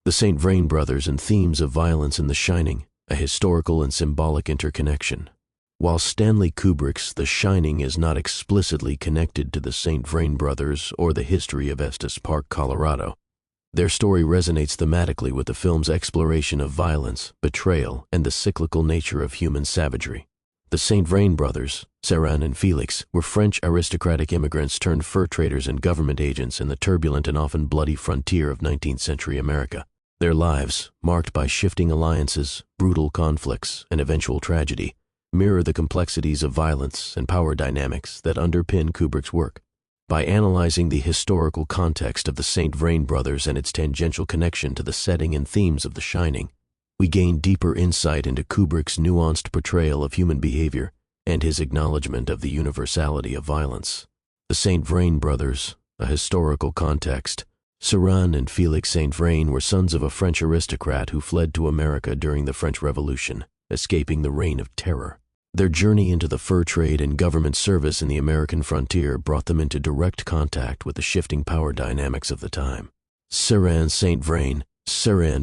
The Saint Vrain brothers and themes of violence in The Shining, a historical and symbolic interconnection. While Stanley Kubrick's The Shining is not explicitly connected to the Saint Vrain brothers or the history of Estes Park, Colorado, their story resonates thematically with the film's exploration of violence, betrayal, and the cyclical nature of human savagery. The Saint Vrain brothers, Saint Vrain and Felix, were French aristocratic immigrants turned fur traders and government agents in the turbulent and often bloody frontier of 19th century America. Their lives, marked by shifting alliances, brutal conflicts, and eventual tragedy, mirror the complexities of violence and power dynamics that underpin Kubrick's work. By analyzing the historical context of the Saint Vrain brothers and its tangential connection to the setting and themes of The Shining, we gain deeper insight into Kubrick's nuanced portrayal of human behavior and his acknowledgement of the universality of violence. The Saint Vrain brothers, a historical context. Saint Vrain and Felix Saint Vrain were sons of a French aristocrat who fled to America during the French Revolution, escaping the Reign of Terror. Their journey into the fur trade and government service in the American frontier brought them into direct contact with the shifting power dynamics of the time. Saint Vrain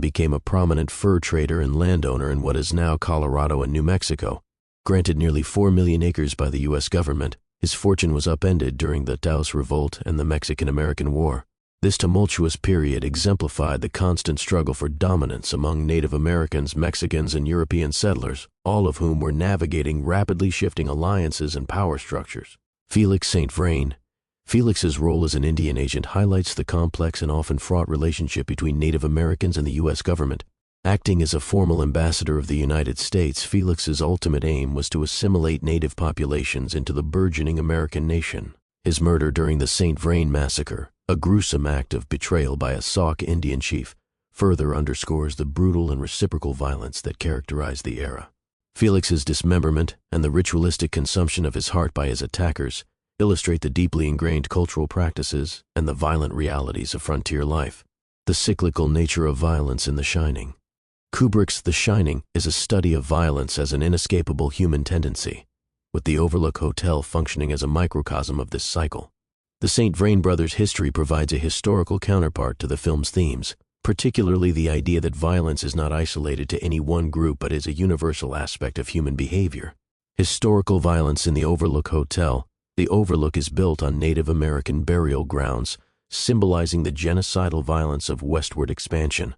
became a prominent fur trader and landowner in what is now Colorado and New Mexico. Granted nearly 4 million acres by the U.S. government, his fortune was upended during the Taos Revolt and the Mexican-American War. This tumultuous period exemplified the constant struggle for dominance among Native Americans, Mexicans, and European settlers, all of whom were navigating rapidly shifting alliances and power structures. Felix Saint Vrain. Felix's role as an Indian agent highlights the complex and often fraught relationship between Native Americans and the U.S. government. Acting as a formal ambassador of the United States, Felix's ultimate aim was to assimilate Native populations into the burgeoning American nation. His murder during the Saint Vrain massacre, a gruesome act of betrayal by a Sauk Indian chief, further underscores the brutal and reciprocal violence that characterized the era. Felix's dismemberment and the ritualistic consumption of his heart by his attackers illustrate the deeply ingrained cultural practices and the violent realities of frontier life. The cyclical nature of violence in The Shining. Kubrick's The Shining is a study of violence as an inescapable human tendency, with the Overlook Hotel functioning as a microcosm of this cycle. The Saint Vrain brothers' history provides a historical counterpart to the film's themes, particularly the idea that violence is not isolated to any one group but is a universal aspect of human behavior. Historical violence in the Overlook Hotel. The Overlook is built on Native American burial grounds, symbolizing the genocidal violence of westward expansion.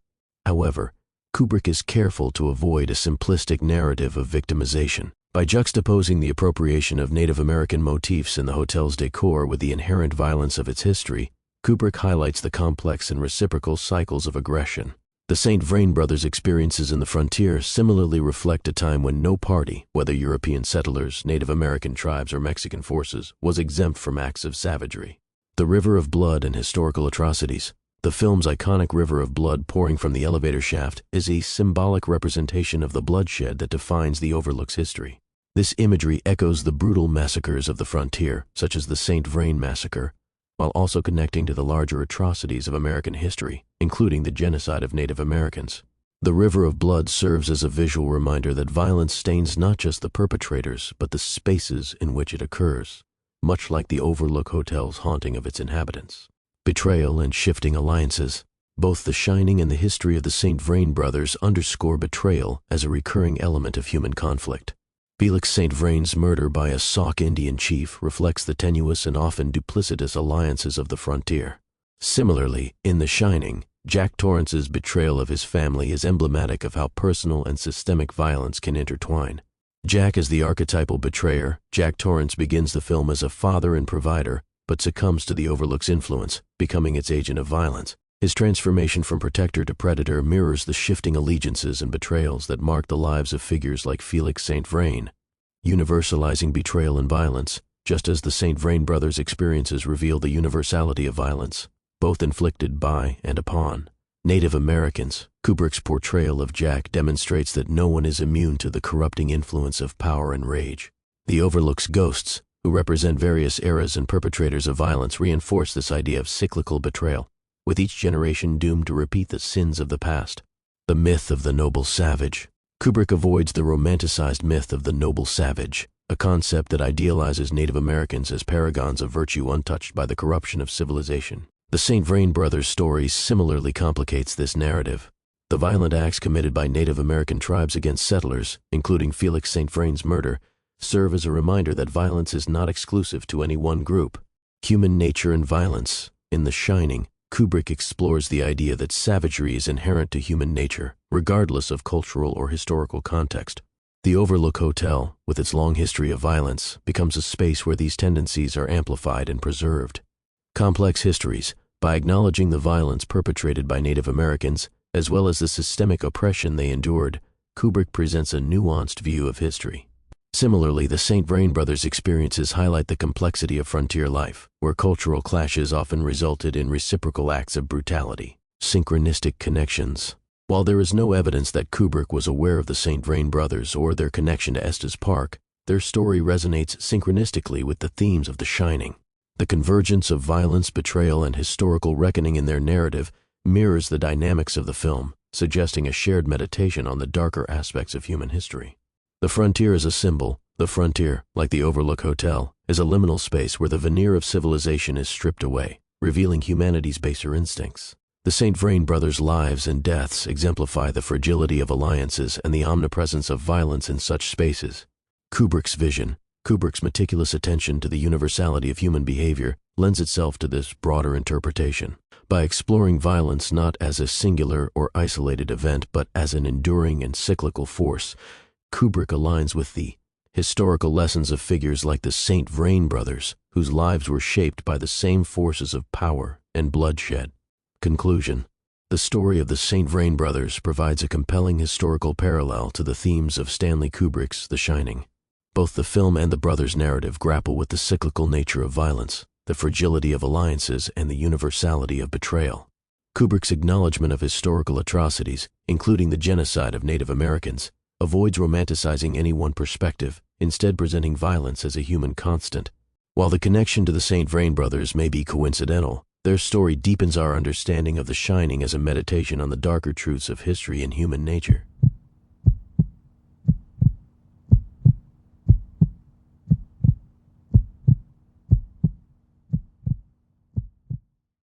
However, Kubrick is careful to avoid a simplistic narrative of victimization. By juxtaposing the appropriation of Native American motifs in the hotel's decor with the inherent violence of its history, Kubrick highlights the complex and reciprocal cycles of aggression. The Saint Vrain brothers' experiences in the frontier similarly reflect a time when no party, whether European settlers, Native American tribes, or Mexican forces, was exempt from acts of savagery. The river of blood and historical atrocities. The film's iconic river of blood pouring from the elevator shaft is a symbolic representation of the bloodshed that defines the Overlook's history. This imagery echoes the brutal massacres of the frontier, such as the Saint Vrain massacre, while also connecting to the larger atrocities of American history, including the genocide of Native Americans. The river of blood serves as a visual reminder that violence stains not just the perpetrators, but the spaces in which it occurs, much like the Overlook Hotel's haunting of its inhabitants. Betrayal and shifting alliances. Both The Shining and the history of the Saint Vrain brothers underscore betrayal as a recurring element of human conflict. Felix Saint Vrain's murder by a Sauk Indian chief reflects the tenuous and often duplicitous alliances of the frontier. Similarly, in The Shining, Jack Torrance's betrayal of his family is emblematic of how personal and systemic violence can intertwine. Jack is the archetypal betrayer. Jack Torrance begins the film as a father and provider, but succumbs to the Overlook's influence, becoming its agent of violence. His transformation from protector to predator mirrors the shifting allegiances and betrayals that mark the lives of figures like Felix Saint Vrain, universalizing betrayal and violence, just as the Saint Vrain brothers' experiences reveal the universality of violence, both inflicted by and upon Native Americans. Kubrick's portrayal of Jack demonstrates that no one is immune to the corrupting influence of power and rage. The Overlook's ghosts, who represent various eras and perpetrators of violence, reinforce this idea of cyclical betrayal, with each generation doomed to repeat the sins of the past. The myth of the noble savage. Kubrick avoids the romanticized myth of the noble savage, a concept that idealizes Native Americans as paragons of virtue untouched by the corruption of civilization. The Saint Vrain brothers' story similarly complicates this narrative, The violent acts committed by Native American tribes against settlers, including Felix Saint Vrain's murder, serve as a reminder that violence is not exclusive to any one group. Human nature and violence. In The Shining, Kubrick explores the idea that savagery is inherent to human nature, regardless of cultural or historical context. The Overlook Hotel, with its long history of violence, becomes a space where these tendencies are amplified and preserved. Complex histories. By acknowledging the violence perpetrated by Native Americans, as well as the systemic oppression they endured, Kubrick presents a nuanced view of history. Similarly, the Saint Vrain brothers' experiences highlight the complexity of frontier life, where cultural clashes often resulted in reciprocal acts of brutality. Synchronistic connections. While there is no evidence that Kubrick was aware of the Saint Vrain brothers or their connection to Estes Park, their story resonates synchronistically with the themes of The Shining. The convergence of violence, betrayal, and historical reckoning in their narrative mirrors the dynamics of the film, suggesting a shared meditation on the darker aspects of human history. The frontier is a symbol. The frontier, like the Overlook Hotel, is a liminal space where the veneer of civilization is stripped away, revealing humanity's baser instincts. The Saint Vrain brothers' lives and deaths exemplify the fragility of alliances and the omnipresence of violence in such spaces. Kubrick's vision. Kubrick's meticulous attention to the universality of human behavior lends itself to this broader interpretation. By exploring violence not as a singular or isolated event but as an enduring and cyclical force, Kubrick aligns with the historical lessons of figures like the Saint Vrain brothers, whose lives were shaped by the same forces of power and bloodshed. Conclusion. The story of the Saint Vrain brothers provides a compelling historical parallel to the themes of Stanley Kubrick's The Shining. Both the film and the brothers' narrative grapple with the cyclical nature of violence, the fragility of alliances, and the universality of betrayal. Kubrick's acknowledgement of historical atrocities, including the genocide of Native Americans, avoids romanticizing any one perspective, instead presenting violence as a human constant. While the connection to the Saint Vrain brothers may be coincidental, their story deepens our understanding of The Shining as a meditation on the darker truths of history and human nature.